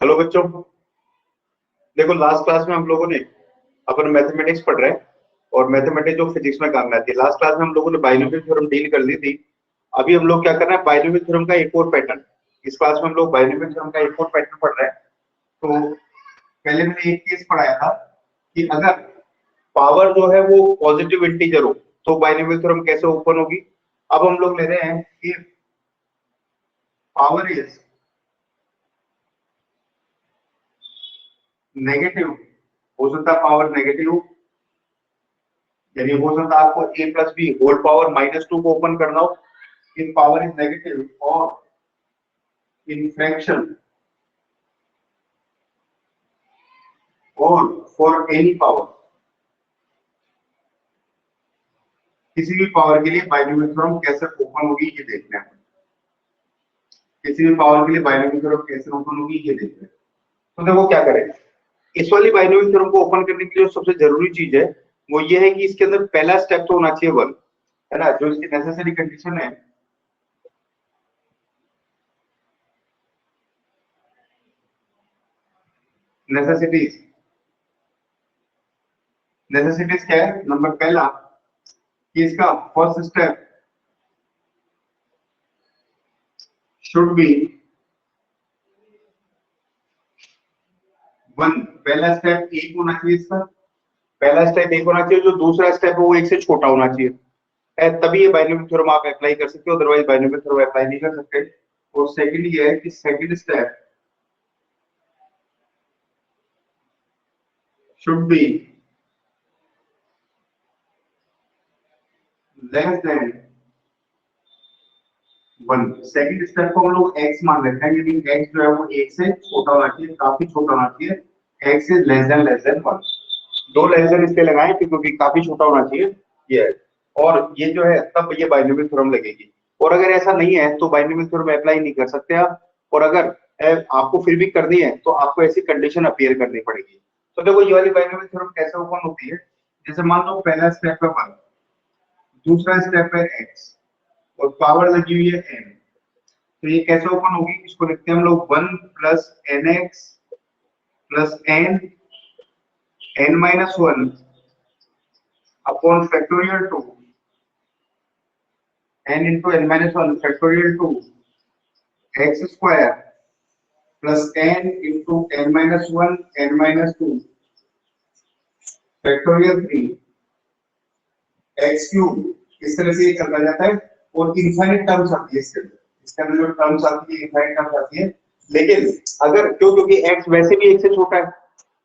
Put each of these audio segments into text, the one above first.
Hello बच्चों, देखो last class में हम लोगों ने अपन मैथमेटिक्स पढ़ रहे हैं और मैथमेटिक्स जो फिजिक्स में काम में आती है। लास्ट क्लास में हम लोगों ने बाइनोमियल थ्योरम डील कर ली थी। अभी हम लोग क्या कर रहे हैं, बाइनोमियल थ्योरम का एक और पैटर्न। इस क्लास में हम लोग बाइनोमियल थ्योरम का एक और पैटर्न पढ़ रहे हैं। तो पहले मैंने एक केस पढ़ाया था कि अगर पावर जो है वो पॉजिटिव इंटीजर हो तो बाइनोमियल थ्योरम कैसे ओपन होगी। अब हम लोग ले रहे हैं कि पावर इज नेगेटिव, हो सकता है पावर नेगेटिव, यानी हो सकता है आपको a plus B whole power -2 को ओपन करना हो if पावर इज नेगेटिव, और इन फ्रैक्शन और फॉर एनी पावर, किसी भी पावर के लिए बाइनोमियल थ्योरम कैसे ओपन होगी ये देखना है। किसी भी पावर के लिए बाइनोमियल थ्योरम कैसे ओपन होगी ये देखना है। तो देखो क्या करें, इस वाली बाइनोमियल थ्योरम को ओपन करने के लिए सबसे जरूरी चीज है वो ये है कि इसके अंदर पहला स्टेप तो होना चाहिए 1, है ना, जो इसकी नेसेसरी कंडीशन है। नेसेसिटीज नेसेसिटीज क्या है? नंबर पहला कि इसका फर्स्ट स्टेप शुड बी 1। पहला स्टेप एक होना चाहिए इसका, पहला स्टेप एक होना चाहिए, जो दूसरा स्टेप है वो एक से छोटा होना चाहिए, तभी ये बाइनोमियल थ्योरम आप अप्लाई कर सकते हो, अदरवाइज बाइनोमियल थ्योरम अप्लाई नहीं कर सकते। और सेकंड ये है कि second step should be less than 1। Second step को हम लोग x मान लेते हैं, यदि x जो है वो 1 से छोटा होना चाहिए, काफी छोटा होना चाहिए, x इज लेस देन 1। दो लेस देन इसलिए लगाए क्योंकि काफी छोटा होना चाहिए ये है। और ये जो है तब ये बाइनोमियल थ्योरम लगेगी। और अगर ऐसा नहीं है तो बाइनोमियल थ्योरम अप्लाई नहीं कर सकते आप। और अगर आपको फिर भी करनी है तो आपको ऐसी कंडीशन अपीयर करनी पड़ेगी। तो देखो ये वाली बाइनोमियल थ्योरम कैसे ओपन होती है, जैसे मान लो पहला स्टेप है 1, दूसरा स्टेप है x और पावर लगी हुई है n। तो ये कैसे ओपन होगी, इसको लिखते हैं हम लोग 1 plus nx plus n-1 upon factorial 2 n into n-1 factorial 2 x square plus n into n-1 n-2 factorial 3 x cube. इस तरह से ये चलता जाता है और इनफाइनाइट टर्म्स आती है इसके अंदर जो टर्म्स आती है इनफाइनाइट टर्म्स आती है। लेकिन अगर क्योंकि x वैसे भी 1 से छोटा है,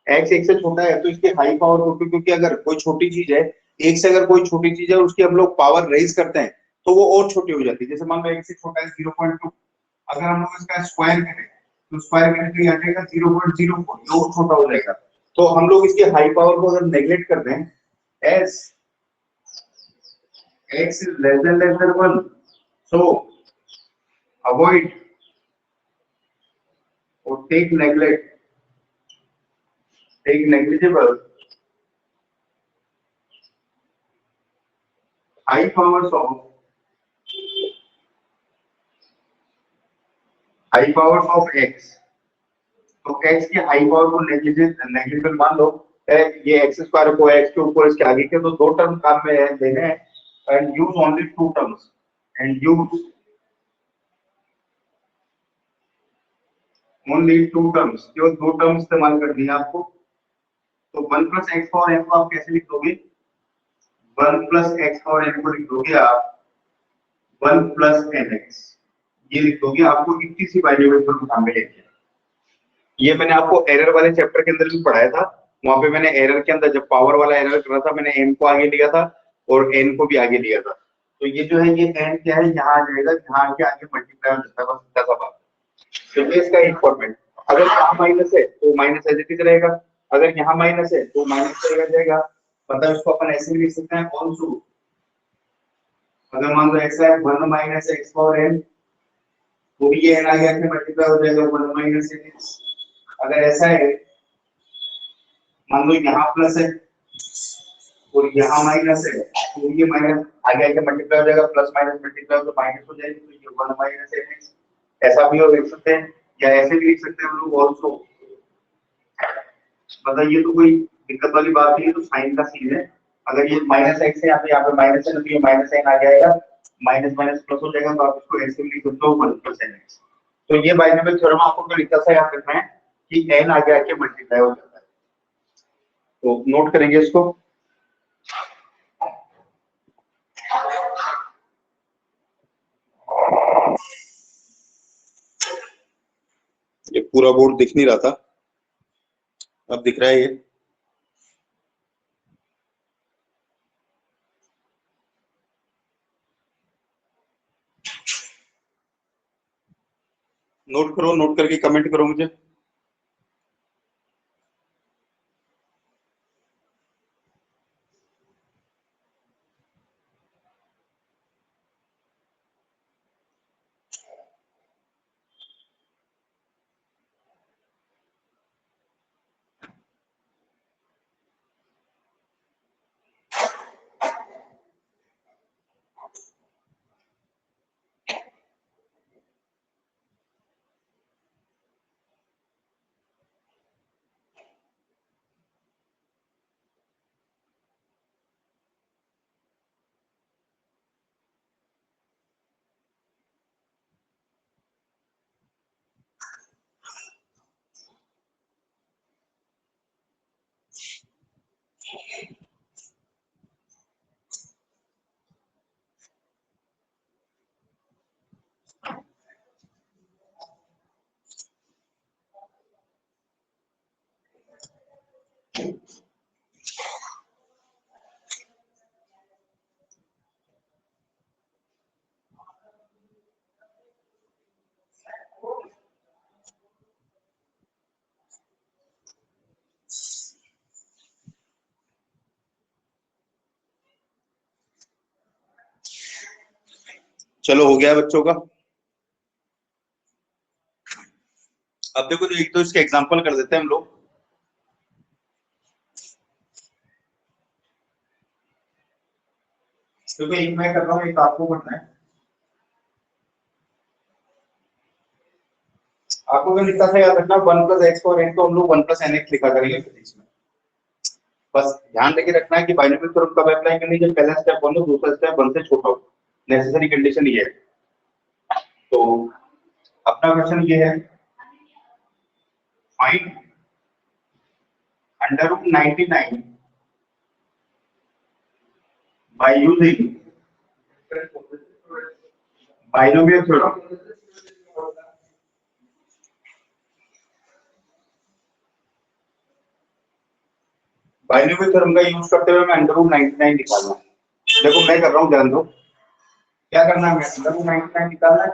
x 1 से छोटा है तो इसकी हाई पावर होगी, क्योंकि अगर कोई छोटी चीज है, 1 से अगर कोई छोटी चीज है और उसकी हम लोग पावर रेज करते हैं तो वो और छोटी हो जाती है। जैसे मान लो 1 से छोटा है 0.2, अगर हम लोग इसका स्क्वायर करें तो स्क्वायर करें तो ये आ जाएगा 0.04, ये और छोटा हो जाएगा। तो हम लोग इसकी हाई पावर को अगर नेगलेक्ट कर दें, as x is less than 1, so avoid or take negligible high powers of x। तो x की हाई पावर को नेग्लिजिबल मान लो, ये x स्क्वायर को x के ऊपर इसके आगे के तो दो टर्म काम में लेने हैं, and use only two terms and use only two terms, जो दो टर्म इस्तेमाल कर दिए आपको। तो 1 प्लस एक्स पावर n को आप कैसे लिख दोगे, 1 प्लस एक्स पावर n को लिख दोगे आप 1 प्लस nx, ये लिख दोगे। आपको इतनी सी बाइनोमियल थ्योरम काम में लेके, ये मैंने आपको एरर वाले चैप्टर के अंदर भी पढ़ाया था। वहां पे मैंने एरर के अंदर जब पावर वाला एरर कर रहा था, मैंने n को आगे लिया था और n को भी आगे लिया था। तो ये जो है ये n क्या है, यहाँ आ जाएगा, यहाँ के आगे मल्टीप्लाई हो जाता है, बस इतना सा बात। तो ये इसका एक फॉर्मेट। अगर यहाँ माइनस है तो माइनस एज इट इज रहेगा, अगर यहाँ माइनस है तो माइनस रह जाएगा। मतलब इसको अपन ऐसे भी लिख सकते हैं ऑल्सो, अगर मान लो ऐसा है 1 माइनस एक्स पावर n, तो भी ये n आगे आके मल्टीप्लाई हो जाएगा 1 माइनस x। अगर ऐसा है मान लो यहाँ प्लस है और यहाँ माइनस है, तो ये माइनस आगे आके मल्टीप्लाई हो जाएगा, प्लस माइनस मल्टीप्लाई हो तो माइनस हो जाएगी, तो ये 1 माइनस x। ऐसा भी हो लिख सकते हैं, या ऐसे भी लिख सकते हैं हम लोग ऑल्सो, मतलब ये तो कोई दिक्कत वाली बात नहीं है, तो साइन का सीन है। अगर ये माइनस एक्स है यहाँ पे माइनस है, तो ये माइनस एन आ जाएगा, माइनस माइनस प्लस हो जाएगा, तो आप इसको ऐसे भी लिख सकते हो 1 + nx। तो ये बाइनोमियल थ्योरम आपको जो लिखा सा याद रखना है कि n आगे आके मल्टीप्लाई हो जाता है, तो नोट करेंगे इसको। ये पूरा बोर्ड दिख नहीं रहा था, अब दिख रहा है ये। नोट करो, नोट करके कमेंट करो मुझे। चलो हो गया बच्चों का। अब देखो, तो एक तो इसके एग्जांपल कर देते हैं हम लोग। क्योंकि एक मैं कर रहा हूँ, एक आपको करना है। आपको मैं लिखा था याद रखना, 1 + x और n को हम लोग 1 + nx लिखा करेंगे फिजिक्स में। बस ध्यान लेके रखना है कि बाइनोमियल थ्योरम कब अप्लाई करनी है, जब पहला स्टेप 1 हो, दूसरा स्टेप 1 से छोटा हो। नेसेसरी कंडीशन ये है। तो अपना क्वेश्चन ये है, find √99 by using binomial theorem। Binomial theorem का यूज करते हुए मैं √99 निकालना है। देखो मैं कर रहा हूँ, ध्यान दो क्या करना है। √99 निकालना है,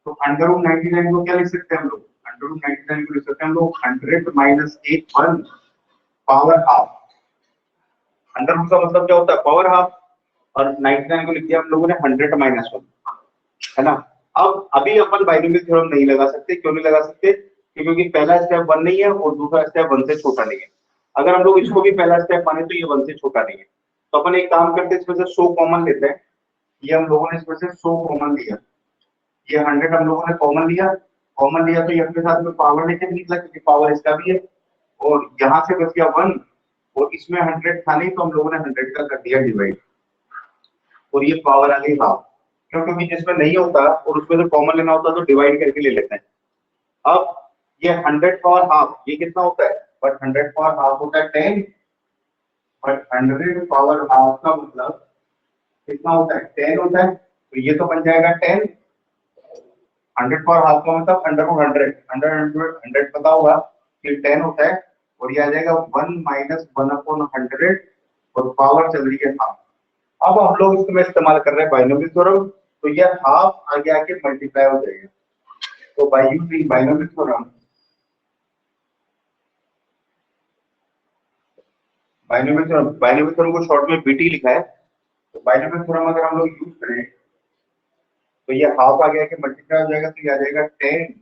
तो √99 को क्या लिख सकते हैं हम लोग, √99 को लिख सकते हैं हम लोग 100 - 1 पावर हाफ। अंडर रूट का मतलब क्या होता है, पावर हाफ, और 99 को लिख दिया हम लोगों ने 100 - 1, है ना। अब अभी अपन बाइनोमियल थ्योरम नहीं लगा सकते, क्यों नहीं लगा सकते, क्योंकि पहला स्टेप 1 नहीं है और दूसरा स्टेप 1 से छोटा नहीं है। अगर हम लोग इसको भी पहला स्टेप माने तो ये 1 से छोटा नहीं है। तो अपन एक काम करते हैं, इसमें से 100 कॉमन लेते हैं। ये हम लोगों ने इसमें से 100 कॉमन लिया, ये 100 हम लोगों ने कॉमन लिया तो ये अपने साथ में पावर लेके निकला, क्योंकि पावर इसका भी है, और यहाँ से बच गया 1, और इसमें 100 था नहीं, तो हम लोगों ने 100 का कर दिया डिवाइड, और ये पावर आ गई हाफ। क्यों, क्योंकि जिसमें नहीं होता और उसमें तो कॉमन लेना होता तो डिवाइड करके ले लेते हैं। अब ये 100 पावर हाफ ये कितना होता है, बट 100 पावर हाफ होता है 10, बट 100 पावर हाफ का मतलब कितना होता है, 10 होता है। तो ये तो बन जाएगा 10, 100 पावर हाफ का मतलब √100 पता होगा कि 10 होता है, और ये आ जाएगा 1 - 1/100, और पावर चल रही है हाफ। अब हम लोग इसमें इस्तेमाल कर रहे हैं बाइनोमियल थ्योरम, तो ये हाफ आगे आके मल्टीप्लाई हो जाएगा। तो bye using binomial theorem, binomial theorem को शॉर्ट में बीटी लिखा है। तो बाइनोमियल थ्योरम अगर हम लोग यूज करें तो ये हाफ आगे आके मल्टीप्लाई हो जाएगा, तो ये आ जाएगा 10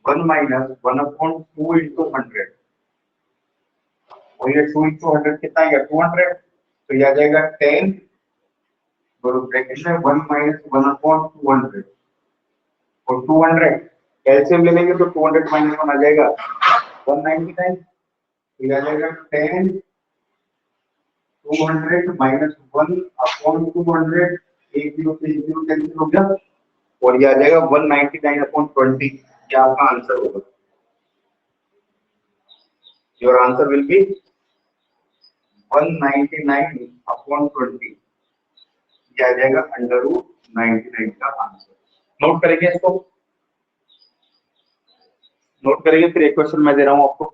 1 - 1/2 into 100, और ये 2 into 100 कितना आएगा, 200। तो ये आ जाएगा 10 और ब्रैकेट में 1 - 1/200, और 200 एलसीएम ले लेंगे तो 200 माइनस 1 आ जाएगा 199, ये आ जाएगा 10 200 माइनस 1 अपॉन 200, एक जीरो से एक जीरो कैंसिल हो गया और ये आ जाएगा 199 अपॉन 20, ये आपका आंसर होगा। Your answer will be 199 upon 20, ये आ जाएगा अंडर रूट 99 का आंसर। नोट करेंगे इसको, नोट करेंगे, फिर एक क्वेश्चन मैं दे रहा हूं आपको।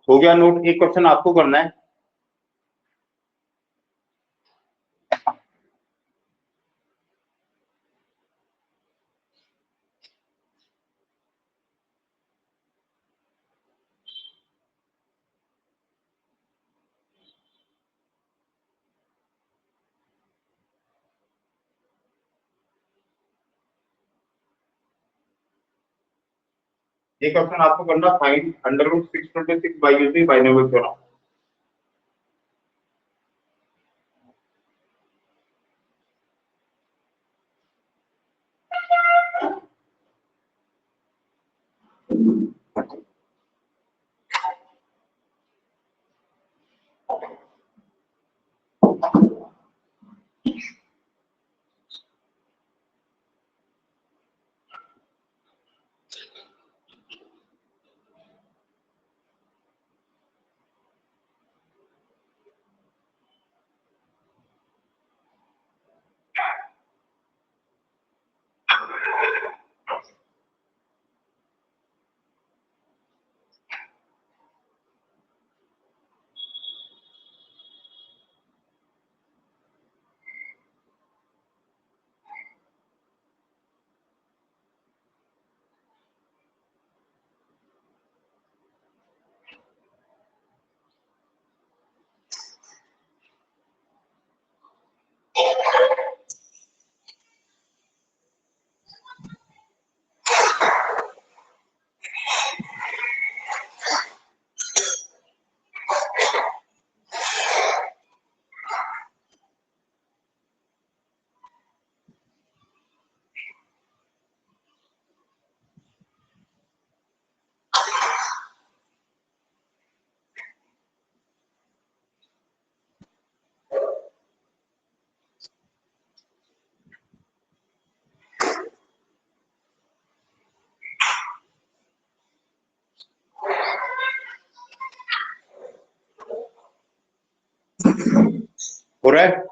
हो गया नोट, एक क्वेश्चन आपको करना है। ये क्वेश्चन आपको करना, find under root 626 by using binomial theorem. हो रहा है?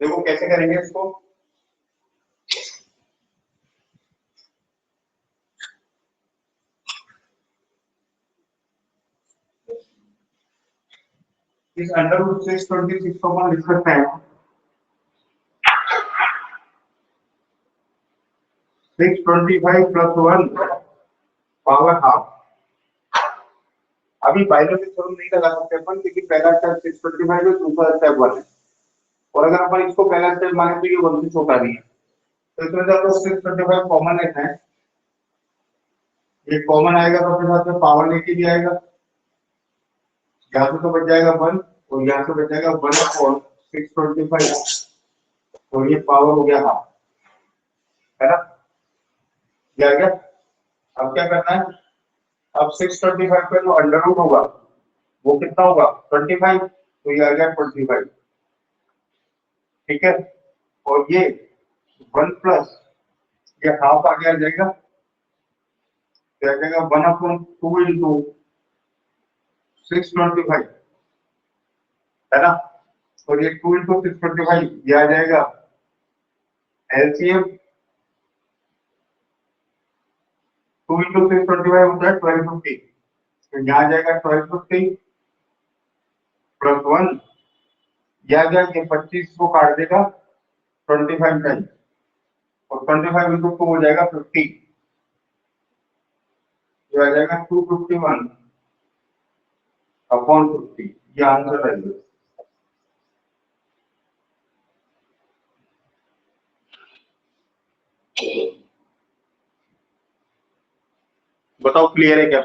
देखो कैसे करेंगे इसको, इस अंडर रूट 626 को अपन लिख सकते हैं 625 प्लस 1 पावर हाफ। अभी बाइनरी थ्योरम नहीं लगा सकते अपन, क्योंकि पहला स्टेप 625 है, दूसरा स्टेप 1 है, और अगर अपन इसको पहला स्टेप माने तो ये 1 से छोटा नहीं है, तो इसमें से अपन 625 कॉमन लेते हैं, ये कॉमन आएगा तो अपने साथ में पावर नेगेटिव भी आएगा, यहाँ से तो बच जाएगा 1 और यहाँ से बच जाएगा 1 और 625, तो ये पावर हो गया हाफ, है ना, ये आ गया। अब क्या करना है, अब 625 पे जो अंडर रूट होगा वो कितना होगा 25, तो ये आ गया 25, ठीक है, और ये 1 प्लस ये हाफ आगे आ जाएगा, तो आ जाएगा 1/2 इंटू 625, है ना, और ये 2 इंटू 625 ये आ जाएगा एलसीएम, 2 इंटू 625 होता है 1250, तो यहाँ आ जाएगा 1250 प्लस 1, यह आ गया, ये 25 को काट देगा 25 टाइम, और 25 इंटू 2 हो जाएगा 50, ये आ जाएगा 251 अपॉन 50, ये आंसर है। बताओ क्लियर है क्या?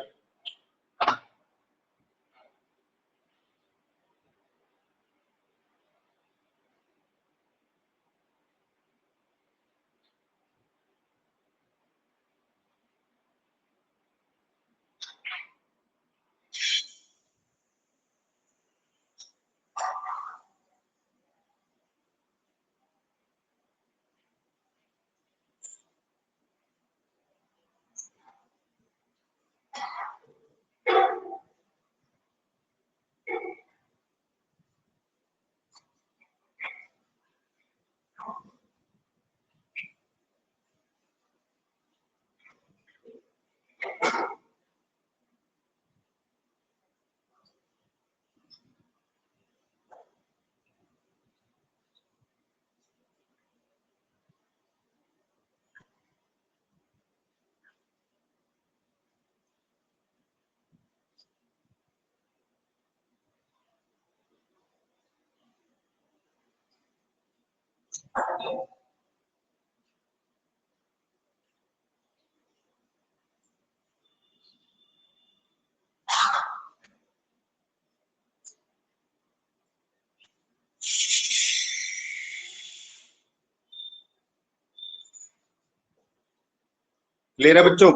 क्लियर है बच्चों?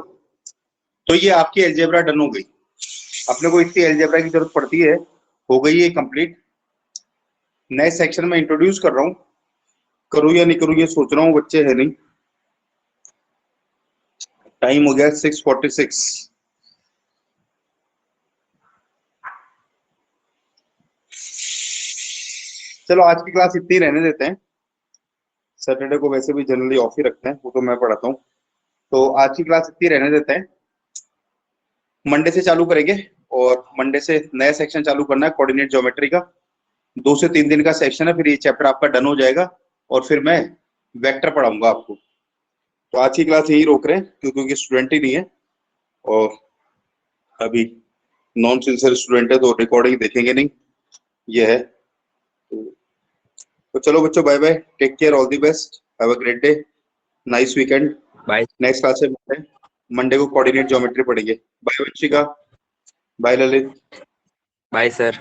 तो ये आपकी अलजेब्रा डन हो गई, अपने को इतनी अलजेब्रा की जरूरत पड़ती है, हो गई है कंप्लीट। नए सेक्शन में इंट्रोड्यूस कर रहा हूं, करूं या नहीं करूं ये सोच रहा हूं, बच्चे है नहीं, टाइम हो गया 6:46। चलो आज की क्लास इतनी रहने देते हैं, सैटरडे को वैसे भी जनरली ऑफ ही रखते हैं, वो तो मैं पढ़ाता हूँ, तो आज की क्लास इतनी रहने देते हैं, मंडे से चालू करेंगे, और मंडे से नया सेक्शन चालू करना है कोऑर्डिनेट ज्योमेट्री का, 2 से 3 दिन का सेक्शन है, फिर ये चैप्टर आपका डन हो जाएगा, और फिर मैं वेक्टर पढ़ाऊंगा आपको। तो आज की क्लास यही रोक रहे हैं क्योंकि स्टूडेंट ही नहीं है, और अभी नॉन सिंसियर स्टूडेंट है तो रिकॉर्डिंग देखेंगे नहीं, ये है। तो चलो बच्चों, bye bye, take care, all the best, have a great day, nice weekend, bye. Next class में मंडे को कोऑर्डिनेट ज्योमेट्री पढ़ेंगे। Bye Vanshika, bye Lalit, bye sir.